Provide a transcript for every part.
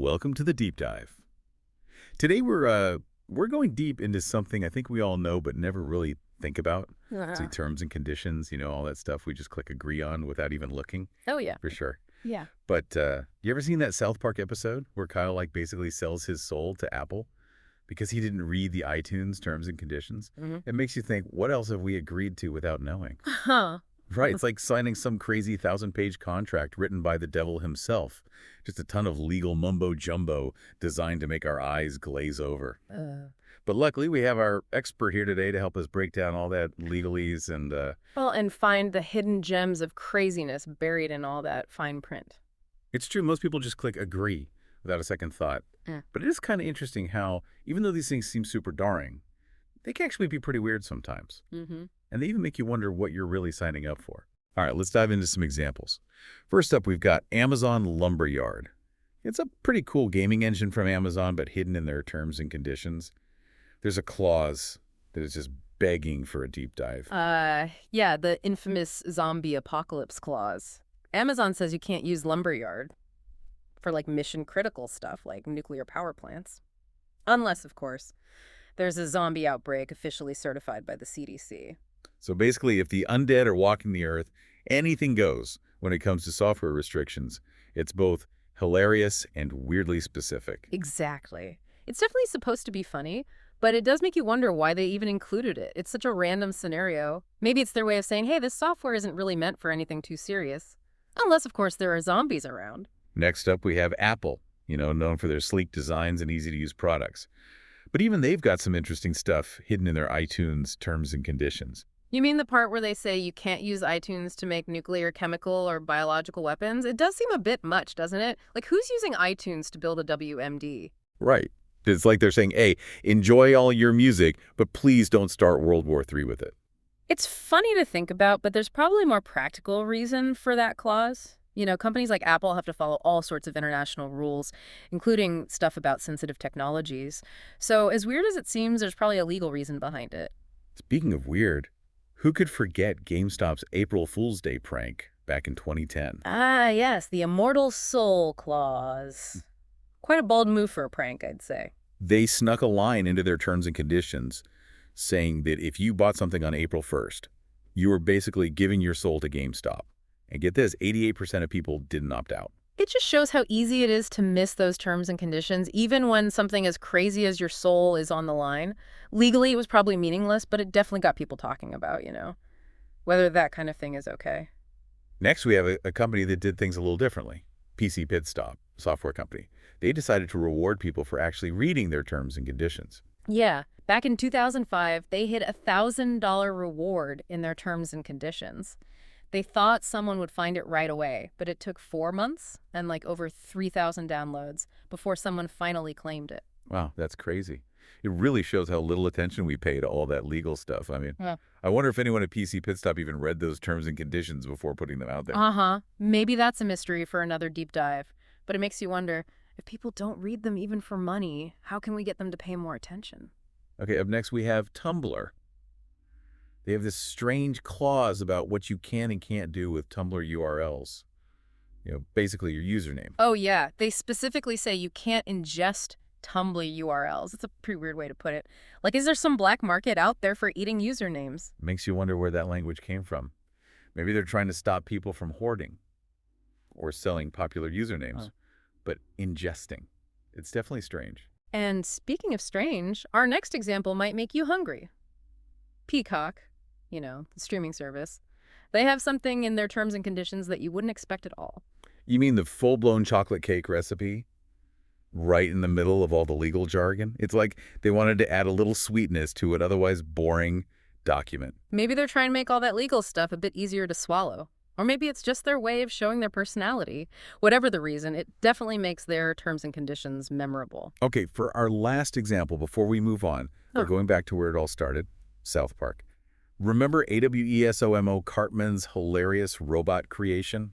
welcome to the deep dive. Today we're going deep into something I think we all know but never really think about. It's the Uh-huh. terms and conditions, all that stuff we just click agree on without even looking, Oh, yeah. for sure. Yeah. But you ever seen that South Park episode where Kyle basically sells his soul to Apple because he didn't read the iTunes terms and conditions? Hmm. It makes you think, what else have we agreed to without knowing? Huh. Right, it's like signing some crazy 1,000-page contract written by the devil himself. Just a ton of legal mumbo-jumbo designed to make our eyes glaze over. Uh, But luckily, we have our expert here today to help us break down all that legalese and, well, and find the hidden gems of craziness buried in all that fine print. it's true, most people just click agree without a second thought. Mm. But it is kind of interesting how, even though these things seem super darring, they can actually be pretty weird sometimes. Mm-hmm. And they even make you wonder what you're really signing up for. All right, let's dive into some examples. First up, we've got Amazon Lumberyard. It's a pretty cool gaming engine from Amazon, but hidden in their terms and conditions. There's a clause that is just begging for a deep dive. Yeah, the infamous zombie apocalypse clause. Amazon says you can't use lumberyard for mission critical stuff like nuclear power plants. Unless, of course, there's a zombie outbreak officially certified by the CDC. So basically, if the undead are walking the earth, anything goes when it comes to software restrictions. It's both hilarious and weirdly specific. Exactly. It's definitely supposed to be funny, but it does make you wonder why they even included it. It's such a random scenario. Maybe it's their way of saying, hey, this software isn't really meant for anything too serious. Unless, of course, there are zombies around. Next up, we have Apple, known for their sleek designs and easy-to-use products. But even they've got some interesting stuff hidden in their iTunes terms and conditions. You mean the part where they say you can't use iTunes to make nuclear, chemical, or biological weapons? It does seem a bit much, doesn't it? Like, who's using iTunes to build a WMD? Right. It's like they're saying, hey, enjoy all your music, but please don't start World War III with it. It's funny to think about, but there's probably a more practical reason for that clause. Companies like Apple have to follow all sorts of international rules, including stuff about sensitive technologies. So as weird as it seems, there's probably a legal reason behind it. Speaking of weird, who could forget GameStop's April Fool's Day prank back in 2010? Ah, yes, the immortal soul clause. Quite a bold move for a prank, I'd say. They snuck a line into their terms and conditions saying that if you bought something on April 1st, you were basically giving your soul to GameStop. And get this, 88% of people didn't opt out. It just shows how easy it is to miss those terms and conditions, even when something as crazy as your soul is on the line. Legally, it was probably meaningless, but it definitely got people talking about, whether that kind of thing is okay. Next, we have a company that did things a little differently. PC Pit Stop, software company. They decided to reward people for actually reading their terms and conditions. Yeah, back in 2005, they hit a $1,000 reward in their terms and conditions. They thought someone would find it right away, but it took 4 months and over 3,000 downloads before someone finally claimed it. Wow, that's crazy. It really shows how little attention we pay to all that legal stuff. Yeah. I wonder if anyone at PC Pit Stop even read those terms and conditions before putting them out there. Uh-huh. Maybe that's a mystery for another deep dive. But it makes you wonder, if people don't read them even for money, how can we get them to pay more attention? Okay, up next we have Tumblr. They have this strange clause about what you can and can't do with Tumblr URLs. Basically your username. Oh, yeah. They specifically say you can't ingest Tumblr URLs. It's a pretty weird way to put it. Is there some black market out there for eating usernames? Makes you wonder where that language came from. Maybe they're trying to stop people from hoarding or selling popular usernames, Huh. but ingesting. It's definitely strange. And speaking of strange, our next example might make you hungry. Peacock, the streaming service, they have something in their terms and conditions that you wouldn't expect at all. You mean the full-blown chocolate cake recipe? Right in the middle of all the legal jargon? It's like they wanted to add a little sweetness to an otherwise boring document. Maybe they're trying to make all that legal stuff a bit easier to swallow. Or maybe it's just their way of showing their personality. Whatever the reason, it definitely makes their terms and conditions memorable. Okay, for our last example, before we move on, we're Huh. going back to where it all started, South Park. Remember AWESOMO Cartman's hilarious robot creation?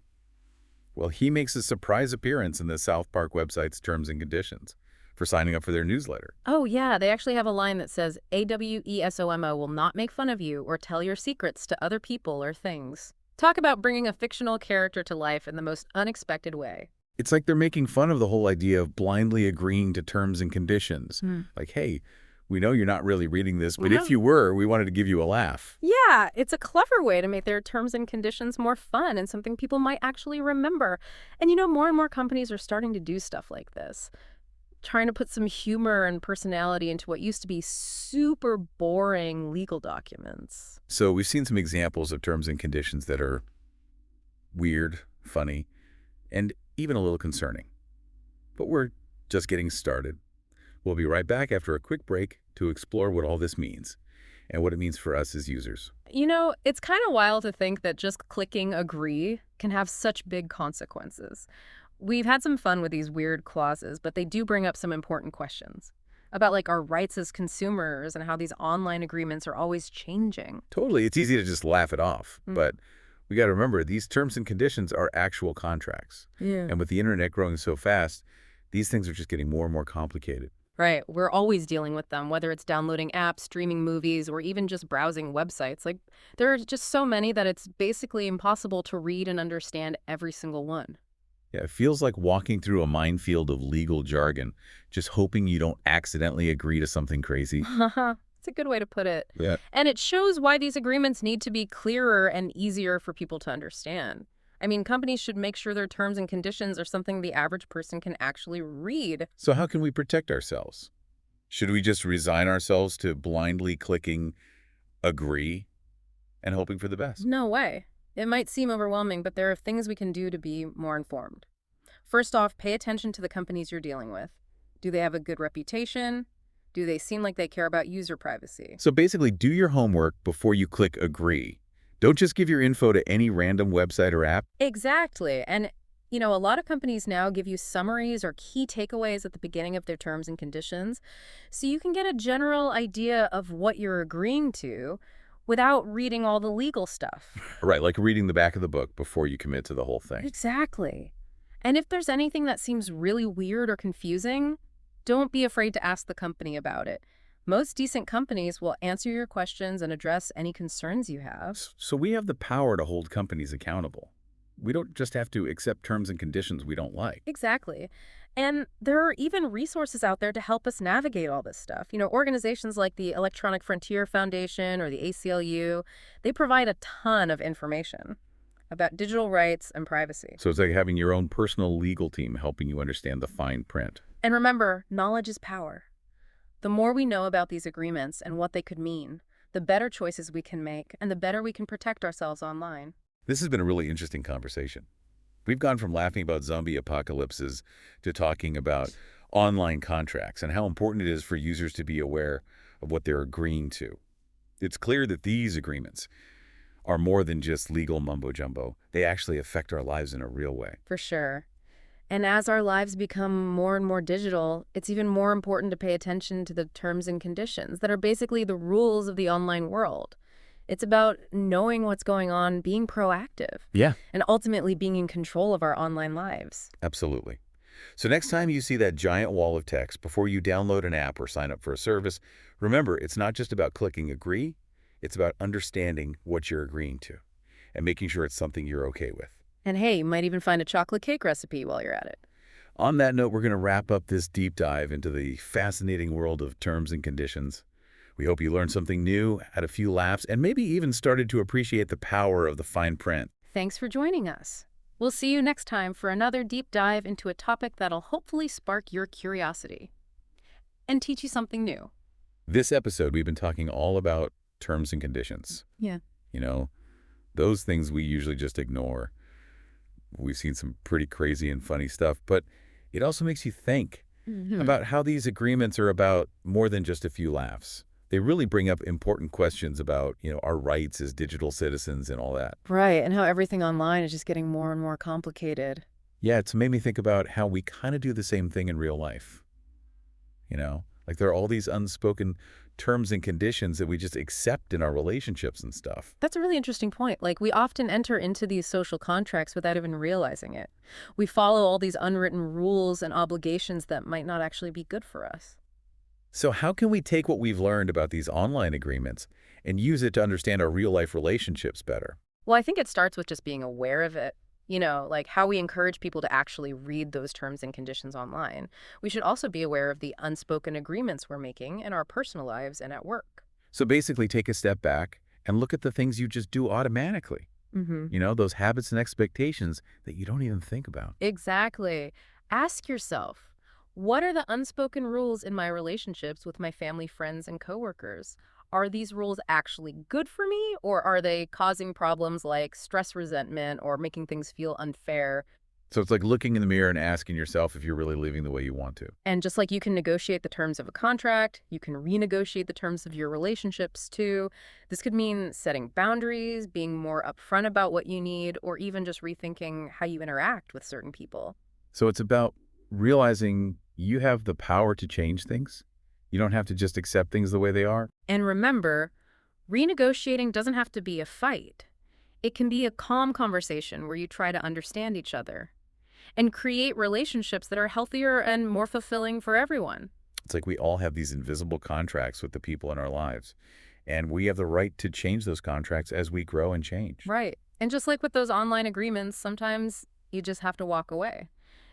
Well, he makes a surprise appearance in the South Park website's terms and conditions for signing up for their newsletter. Oh, yeah, they actually have a line that says, AWESOMO will not make fun of you or tell your secrets to other people or things. Talk about bringing a fictional character to life in the most unexpected way. It's like they're making fun of the whole idea of blindly agreeing to terms and conditions. Hmm. Like, hey, we know you're not really reading this, but Yeah. if you were, we wanted to give you a laugh. Yeah, it's a clever way to make their terms and conditions more fun and something people might actually remember. And more and more companies are starting to do stuff like this, trying to put some humor and personality into what used to be super boring legal documents. So we've seen some examples of terms and conditions that are weird, funny, and even a little concerning. But we're just getting started. We'll be right back after a quick break to explore what all this means and what it means for us as users. It's kind of wild to think that just clicking agree can have such big consequences. We've had some fun with these weird clauses, but they do bring up some important questions about like our rights as consumers and how these online agreements are always changing. Totally, it's easy to just laugh it off, Mm. but we got to remember these terms and conditions are actual contracts. Yeah. And with the internet growing so fast, these things are just getting more and more complicated. Right. We're always dealing with them, whether it's downloading apps, streaming movies, or even just browsing websites. Like, there are just so many that it's basically impossible to read and understand every single one. Yeah, it feels like walking through a minefield of legal jargon, just hoping you don't accidentally agree to something crazy. It's a good way to put it. Yeah. And it shows why these agreements need to be clearer and easier for people to understand. I mean, companies should make sure their terms and conditions are something the average person can actually read. So how can we protect ourselves? Should we just resign ourselves to blindly clicking agree and hoping for the best? No way. It might seem overwhelming, but there are things we can do to be more informed. First off, pay attention to the companies you're dealing with. Do they have a good reputation? Do they seem like they care about user privacy? So basically, do your homework before you click agree. Don't just give your info to any random website or app. Exactly. And, a lot of companies now give you summaries or key takeaways at the beginning of their terms and conditions, so you can get a general idea of what you're agreeing to without reading all the legal stuff. Right, like reading the back of the book before you commit to the whole thing. Exactly. And if there's anything that seems really weird or confusing, don't be afraid to ask the company about it. Most decent companies will answer your questions and address any concerns you have. So we have the power to hold companies accountable. We don't just have to accept terms and conditions we don't like. Exactly. And there are even resources out there to help us navigate all this stuff. Organizations like the Electronic Frontier Foundation or the ACLU, they provide a ton of information about digital rights and privacy. So it's like having your own personal legal team helping you understand the fine print. And remember, knowledge is power. The more we know about these agreements and what they could mean, the better choices we can make and the better we can protect ourselves online. This has been a really interesting conversation. We've gone from laughing about zombie apocalypses to talking about online contracts and how important it is for users to be aware of what they're agreeing to. It's clear that these agreements are more than just legal mumbo-jumbo. They actually affect our lives in a real way. For sure. And as our lives become more and more digital, it's even more important to pay attention to the terms and conditions that are basically the rules of the online world. It's about knowing what's going on, being proactive, Yeah, and ultimately being in control of our online lives. absolutely. So next time you see that giant wall of text before you download an app or sign up for a service, remember, it's not just about clicking agree, it's about understanding what you're agreeing to and making sure it's something you're okay with. And hey, you might even find a chocolate cake recipe while you're at it. On that note, we're going to wrap up this deep dive into the fascinating world of terms and conditions. We hope you learned something new, had a few laughs, and maybe even started to appreciate the power of the fine print. Thanks for joining us. We'll see you next time for another deep dive into a topic that'll hopefully spark your curiosity and teach you something new. This episode, we've been talking all about terms and conditions. Yeah. Those things we usually just ignore. We've seen some pretty crazy and funny stuff, but it also makes you think about how these agreements are about more than just a few laughs. They really bring up important questions about, our rights as digital citizens and all that. Right, and how everything online is just getting more and more complicated. Yeah, it's made me think about how we kind of do the same thing in real life. Like there are all these unspoken terms and conditions that we just accept in our relationships and stuff. That's a really interesting point. Like, we often enter into these social contracts without even realizing it. We follow all these unwritten rules and obligations that might not actually be good for us. So how can we take what we've learned about these online agreements and use it to understand our real-life relationships better? Well, I think it starts with just being aware of it. Like how we encourage people to actually read those terms and conditions online. We should also be aware of the unspoken agreements we're making in our personal lives and at work. So basically take a step back and look at the things you just do automatically. Mm-hmm. Those habits and expectations that you don't even think about. Exactly. Ask yourself, what are the unspoken rules in my relationships with my family, friends, and coworkers? Are these rules actually good for me, or are they causing problems like stress, resentment, or making things feel unfair? So it's like looking in the mirror and asking yourself if you're really living the way you want to. And just like you can negotiate the terms of a contract, you can renegotiate the terms of your relationships too. This could mean setting boundaries, being more upfront about what you need, or even just rethinking how you interact with certain people. So it's about realizing you have the power to change things. You don't have to just accept things the way they are. And remember, renegotiating doesn't have to be a fight. It can be a calm conversation where you try to understand each other and create relationships that are healthier and more fulfilling for everyone. It's like we all have these invisible contracts with the people in our lives, and we have the right to change those contracts as we grow and change. Right. And just like with those online agreements, sometimes you just have to walk away.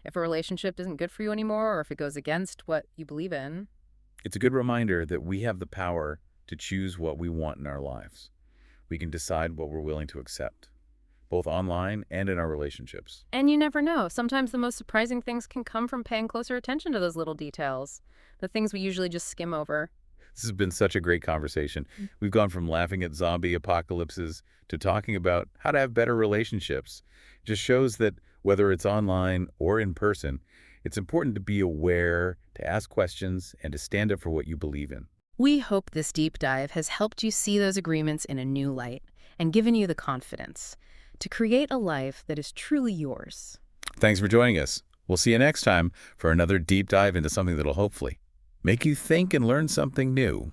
If a relationship isn't good for you anymore or if it goes against what you believe in. It's a good reminder that we have the power to choose what we want in our lives. We can decide what we're willing to accept, both online and in our relationships. And you never know. Sometimes the most surprising things can come from paying closer attention to those little details, the things we usually just skim over. This has been such a great conversation. We've gone from laughing at zombie apocalypses to talking about how to have better relationships. It just shows that whether it's online or in person, it's important to be aware, to ask questions, and to stand up for what you believe in. We hope this deep dive has helped you see those agreements in a new light and given you the confidence to create a life that is truly yours. Thanks for joining us. We'll see you next time for another deep dive into something that'll hopefully make you think and learn something new.